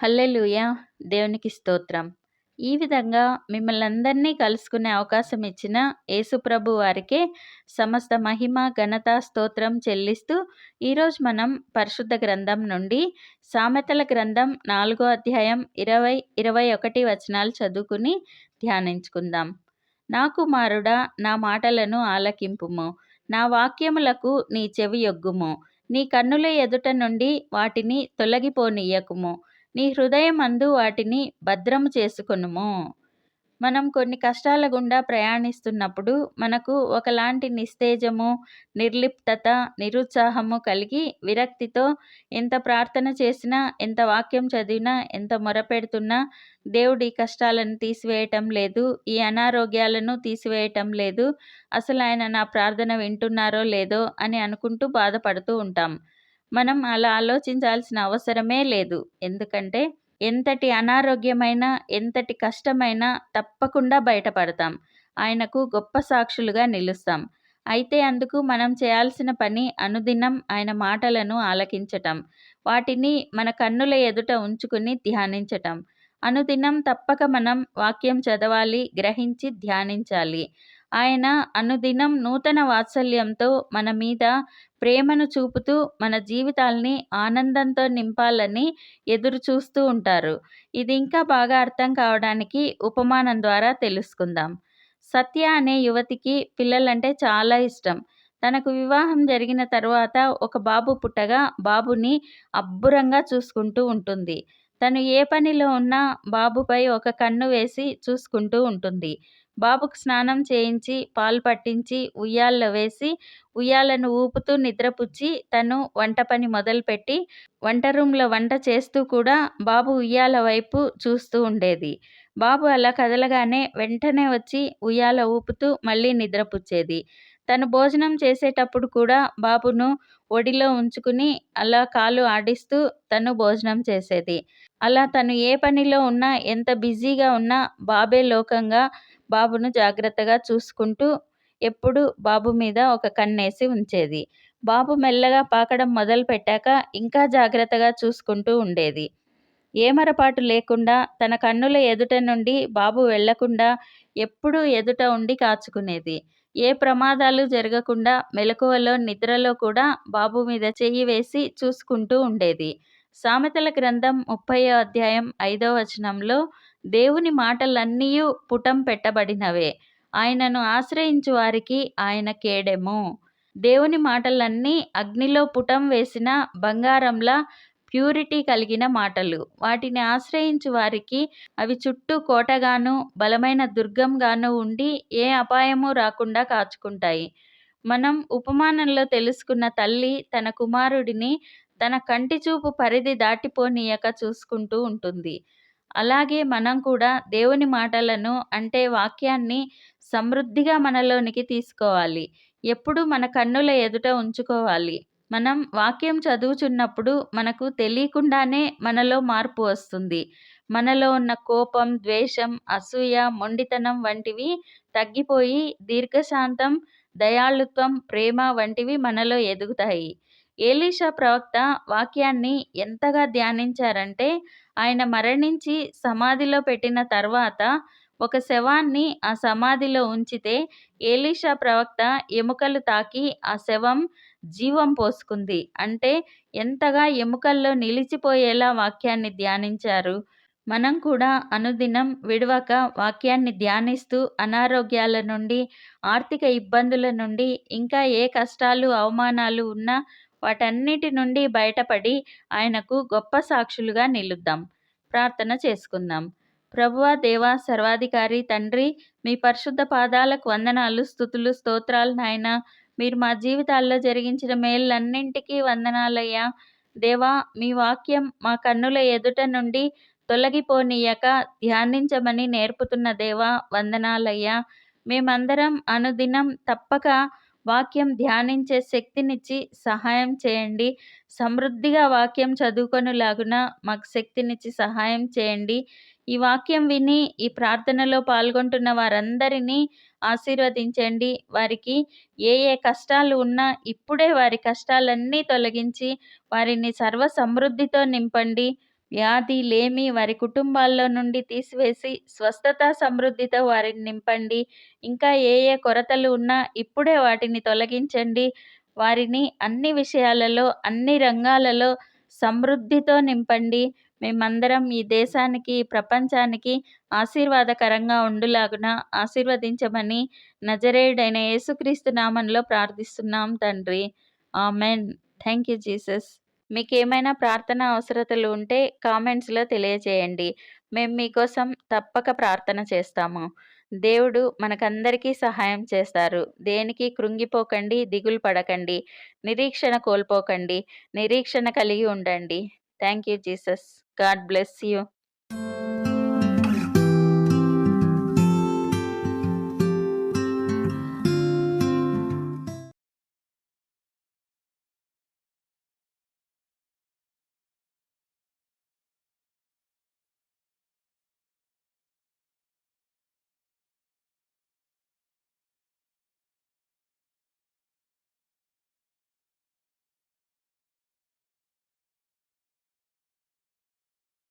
హల్లెలూయా! దేవునికి స్తోత్రం. ఈ విధంగా మిమ్మల్నందరినీ కలుసుకునే అవకాశం ఇచ్చిన యేసుప్రభు వారికే సమస్త మహిమ, ఘనత, స్తోత్రం చెల్లిస్తూ ఈరోజు మనం పరిశుద్ధ గ్రంథం నుండి సామెతల గ్రంథం 4 అధ్యాయం 20, 21 వచనాలు చదువుకుని ధ్యానించుకుందాం. నా కుమారుడా, నా మాటలను ఆలకింపుము. నా వాక్యములకు నీ చెవియొగ్గుము. నీ కన్నుల ఎదుట నుండి వాటిని తొలగిపోనీయకుము. నీ హృదయమందు వాటిని భద్రము చేసుకొనుము. మనం కొన్ని కష్టాల గుండా ప్రయాణిస్తున్నప్పుడు మనకు ఒకలాంటి నిస్తేజము, నిర్లిప్తత, నిరుత్సాహము కలిగి విరక్తితో ఎంత ప్రార్థన చేసినా, ఎంత వాక్యం చదివినా, ఎంత మొరపెడుతున్నా దేవుడు ఈ కష్టాలను తీసివేయటం లేదు, ఈ అనారోగ్యాలను తీసివేయటం లేదు, అసలు ఆయన నా ప్రార్థన వింటున్నారో లేదో అని అనుకుంటూ బాధపడుతూ ఉంటాం. మనం అలా ఆలోచించాల్సిన అవసరమే లేదు. ఎందుకంటే ఎంతటి అనారోగ్యమైనా, ఎంతటి కష్టమైనా తప్పకుండా బయటపడతాం. ఆయనకు గొప్ప సాక్షులుగా నిలుస్తాం. అయితే అందుకు మనం చేయాల్సిన పని అనుదినం ఆయన మాటలను ఆలకించటం. వాటిని మన కన్నుల ఎదుట ఉంచుకుని ధ్యానించటం. అనుదినం తప్పక మనం వాక్యం చదవాలి, గ్రహించి ధ్యానించాలి. ఆయన అనుదినం నూతన వాత్సల్యంతో మన మీద ప్రేమను చూపుతూ మన జీవితాల్ని ఆనందంతో నింపాలని ఎదురు చూస్తూ ఉంటారు. ఇది ఇంకా బాగా అర్థం కావడానికి ఉపమానం ద్వారా తెలుసుకుందాం. సత్య అనే యువతికి పిల్లలంటే చాలా ఇష్టం. తనకు వివాహం జరిగిన తరువాత ఒక బాబు పుట్టగా బాబుని అబ్బురంగా చూసుకుంటూ ఉంటుంది. తను ఏ పనిలో ఉన్నా బాబుపై ఒక కన్ను వేసి చూసుకుంటూ ఉంటుంది. బాబుకు స్నానం చేయించి, పాలు పట్టించి, ఉయ్యాల్లో వేసి, ఉయ్యాలను ఊపుతూ నిద్రపుచ్చి తను వంట పని మొదలుపెట్టి వంట రూమ్‌లో వంట చేస్తూ కూడా బాబు ఉయ్యాల వైపు చూస్తూ ఉండేది. బాబు అలా కదలగానే వెంటనే వచ్చి ఉయ్యాల ఊపుతూ మళ్ళీ నిద్రపుచ్చేది. తను భోజనం చేసేటప్పుడు కూడా బాబును ఒడిలో ఉంచుకుని అలా కాలు ఆడిస్తూ తను భోజనం చేసేది. అలా తను ఏ పనిలో ఉన్నా, ఎంత బిజీగా ఉన్నా బాబే లోకంగా బాబును జాగ్రత్తగా చూసుకుంటూ ఎప్పుడూ బాబు మీద ఒక కన్నేసి ఉంచేది. బాబు మెల్లగా పాకడం మొదలుపెట్టాక ఇంకా జాగ్రత్తగా చూసుకుంటూ ఉండేది. ఏమరపాటు లేకుండా తన కన్నుల ఎదుట నుండి బాబు వెళ్లకుండా ఎప్పుడూ ఎదుట ఉండి కాచుకునేది. ఏ ప్రమాదాలు జరగకుండా మెలకువలో, నిద్రలో కూడా బాబు మీద చెయ్యి వేసి చూసుకుంటూ ఉండేది. సామెతల గ్రంథం 30వ అధ్యాయం 5వ వచనంలో దేవుని మాటలన్నీయు పుటం పెట్టబడినవే. ఆయనను ఆశ్రయించు వారికి ఆయన కేడెము. దేవుని మాటలన్నీ అగ్నిలో పుటం వేసిన బంగారంలా ప్యూరిటీ కలిగిన మాటలు. వాటిని ఆశ్రయించు వారికి అవి చుట్టూ కోటగాను, బలమైన దుర్గంగాను ఉండి ఏ అపాయము రాకుండా కాచుకుంటాయి. మనం ఉపమానంలో తెలుసుకున్న తల్లి తన కుమారుడిని తన కంటి చూపు పరిధి దాటిపోనీయక చూసుకుంటూ ఉంటుంది. అలాగే మనం కూడా దేవుని మాటలను అంటే వాక్యాన్ని సమృద్ధిగా మనలోనికి తీసుకోవాలి. ఎప్పుడూ మన కన్నుల ఎదుట ఉంచుకోవాలి. మనం వాక్యం చదువుచున్నప్పుడు మనకు తెలియకుండానే మనలో మార్పు వస్తుంది. మనలో ఉన్న కోపం, ద్వేషం, అసూయ, మొండితనం వంటివి తగ్గిపోయి దీర్ఘశాంతం, దయాళుత్వం, ప్రేమ వంటివి మనలో ఎదుగుతాయి. ఎలీషా ప్రవక్త వాక్యాన్ని ఎంతగా ధ్యానించారంటే ఆయన మరణించి సమాధిలో పెట్టిన తర్వాత ఒక శవాన్ని ఆ సమాధిలో ఉంచితే ఎలీషా ప్రవక్త ఎముకలు తాకి ఆ శవం జీవం పోసుకుంది. అంటే ఎంతగా ఎముకల్లో నిలిచిపోయేలా వాక్యాన్ని ధ్యానించారు. మనం కూడా అనుదినం విడవక వాక్యాన్ని ధ్యానిస్తూ అనారోగ్యాల నుండి, ఆర్థిక ఇబ్బందుల నుండి, ఇంకా ఏ కష్టాలు, అవమానాలు ఉన్నా వాటన్నిటి నుండి బయటపడి ఆయనకు గొప్ప సాక్షులుగా నిలుద్దాం. ప్రార్థన చేసుకుందాం. ప్రభువా, దేవా, సర్వాధికారి తండ్రి, మీ పరిశుద్ధ పాదాలకు వందనాలు, స్తుతులు, స్తోత్రాలు నాయనా. మీరు మా జీవితాల్లో జరిగించిన మేళ్ళన్నింటికీ వందనాలయ్యా. దేవా, మీ వాక్యం మా కన్నుల ఎదుట నుండి తొలగిపోనీయక ధ్యానించమని నేర్పుతున్న దేవా వందనాలయ్యా. మేమందరం అనుదినం తప్పక వాక్యం ధ్యానించే శక్తినిచ్చి సహాయం చేయండి. సమృద్ధిగా వాక్యం చదువుకొనులాగున మాకు శక్తినిచ్చి సహాయం చేయండి. ఈ వాక్యం విని ఈ ప్రార్థనలో పాల్గొంటున్న వారందరినీ ఆశీర్వదించండి. వారికి ఏ ఏ కష్టాలు ఉన్నా ఇప్పుడే వారి కష్టాలన్నీ తొలగించి వారిని సర్వ సమృద్ధితో నింపండి. వ్యాధి, లేమి వారి కుటుంబాల్లో నుండి తీసివేసి స్వస్థత, సమృద్ధితో వారిని నింపండి. ఇంకా ఏ ఏ కొరతలు ఉన్నా ఇప్పుడే వాటిని తొలగించండి. వారిని అన్ని విషయాలలో, అన్ని రంగాలలో సమృద్ధితో నింపండి. మేమందరం ఈ దేశానికి, ఈ ప్రపంచానికి ఆశీర్వాదకరంగా ఉండులాగున ఆశీర్వదించమని నజరేయుడైన యేసుక్రీస్తు నామంలో ప్రార్థిస్తున్నాం తండ్రి. ఆమెన్. Thank you Jesus. మీకేమైనా ప్రార్థన అవసరతలు ఉంటే కామెంట్స్‌లో తెలియజేయండి. మేము మీకోసం తప్పక ప్రార్థన చేస్తాము. దేవుడు మనకందరికీ సహాయం చేస్తారు. దేనికి కృంగిపోకండి, దిగులు పడకండి, నిరీక్షణ కోల్పోకండి, నిరీక్షణ కలిగి ఉండండి. Thank you Jesus. God bless you.